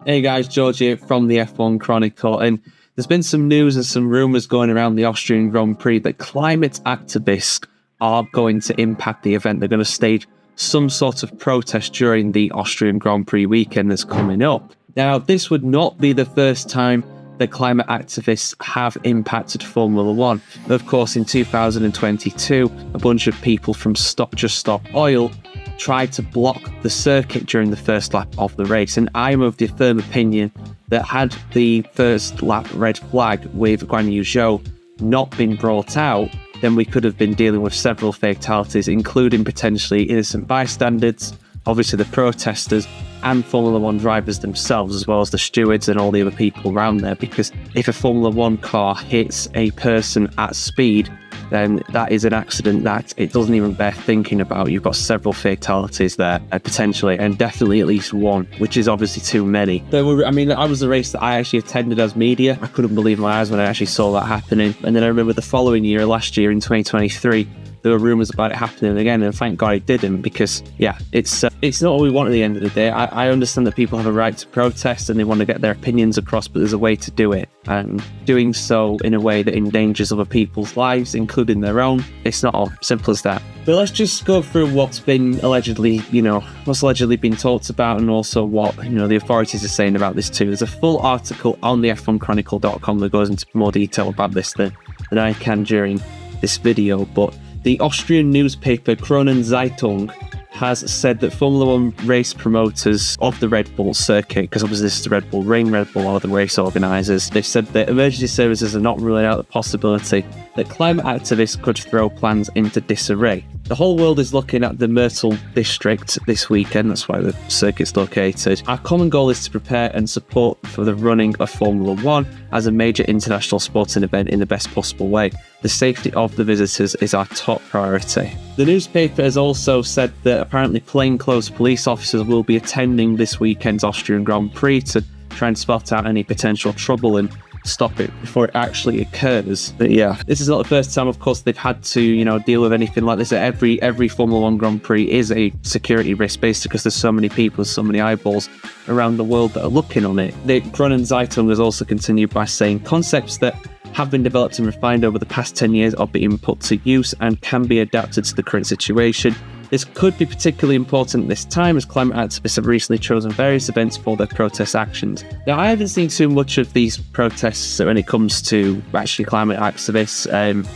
Hey guys, George here from the F1 Chronicle, and there's been some news and some rumours going around the Austrian Grand Prix that climate activists are going to impact the event. They're going to stage some sort of protest during the Austrian Grand Prix weekend that's coming up. Now, this would not be the first time that climate activists have impacted Formula One. Of course, in 2022, a bunch of people from Just Stop Oil tried to block the circuit during the first lap of the race, and I'm of the firm opinion that had the first lap red flag with Guan Yu Zhou not been brought out, then we could have been dealing with several fatalities, including potentially innocent bystanders, obviously the protesters, and Formula One drivers themselves, as well as the stewards and all the other people around there. Because if a Formula One car hits a person at speed, then that is an accident that it doesn't even bear thinking about. You've got several fatalities there, potentially, and definitely at least one, which is obviously too many. That was a race that I actually attended as media. I couldn't believe my eyes when I actually saw that happening. And then I remember the following year, last year in 2023, there were rumours about it happening again, and thank God it didn't, because it's not what we want at the end of the day. I understand that people have a right to protest and they want to get their opinions across, but there's a way to do it, and doing so in a way that endangers other people's lives, including their own, it's not as simple as that. But let's just go through what's been allegedly been talked about, and also what the authorities are saying about this too. There's a full article on the F1Chronicle.com that goes into more detail about this than I can during this video, but the Austrian newspaper Kronen Zeitung has said that Formula One race promoters of the Red Bull circuit, because obviously this is the Red Bull Ring, Red Bull are the race organisers, they've said that emergency services are not ruling out the possibility that climate activists could throw plans into disarray. The whole world is looking at the Myrtle district this weekend, that's why the circuit's located. Our common goal is to prepare and support for the running of Formula One as a major international sporting event in the best possible way. The safety of the visitors is our top priority. The newspaper has also said that apparently plainclothes police officers will be attending this weekend's Austrian Grand Prix to try and spot out any potential trouble and stop it before it actually occurs. But yeah, this is not the first time, of course, they've had to, deal with anything like this. Every Formula One Grand Prix is a security risk, basically, because there's so many people, so many eyeballs around the world that are looking on it. The Kronen Zeitung has also continued by saying concepts that have been developed and refined over the past 10 years are being put to use and can be adapted to the current situation. This could be particularly important at this time, as climate activists have recently chosen various events for their protest actions. Now, I haven't seen too much of these protests when it comes to actually climate activists.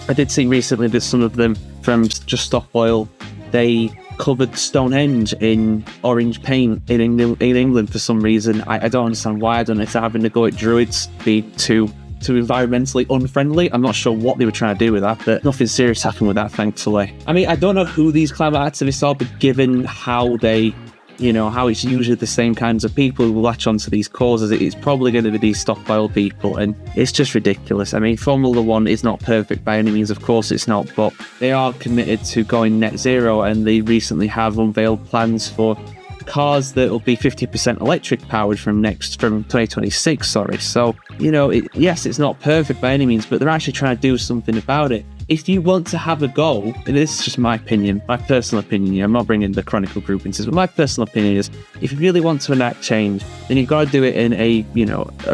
I did see recently that some of them from Just Stop Oil, they covered Stonehenge in orange paint in England for some reason. I don't understand why. I don't know if they're having to go at Druids, be too environmentally unfriendly. I'm not sure what they were trying to do with that, but nothing serious happened with that, thankfully. I mean, I don't know who these climate activists are, but given how they, how it's usually the same kinds of people who latch onto these causes, it's probably going to be these Stop Oil people, and it's just ridiculous. I mean, Formula One is not perfect by any means, of course it's not, but they are committed to going net zero, and they recently have unveiled plans for cars that will be 50% electric powered from 2026, So, yes, it's not perfect by any means, but they're actually trying to do something about it. If you want to have a goal, and this is just my opinion, my personal opinion, I'm not bringing the Chronicle group into this, but my personal opinion is, if you really want to enact change, then you've got to do it in a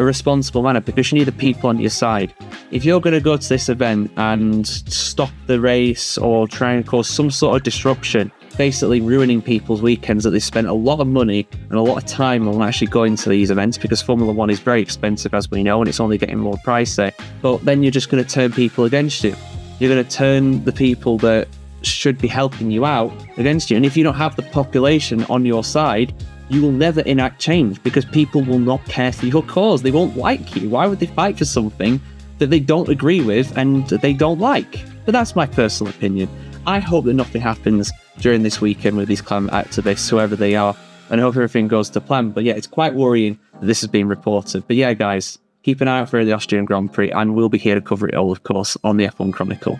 responsible manner, because you need the people on your side. If you're going to go to this event and stop the race or try and cause some sort of disruption, basically ruining people's weekends that they spent a lot of money and a lot of time on actually going to these events, because Formula One is very expensive, as we know, and it's only getting more pricey. But then you're just going to turn people against you. You're going to turn the people that should be helping you out against you. And if you don't have the population on your side, you will never enact change, because people will not care for your cause. They won't like you. Why would they fight for something that they don't agree with and they don't like? But that's my personal opinion. I hope that nothing happens during this weekend with these climate activists, whoever they are, and I hope everything goes to plan. But yeah, it's quite worrying that this has been reported. But yeah, guys, keep an eye out for the Austrian Grand Prix, and we'll be here to cover it all, of course, on the F1 Chronicle.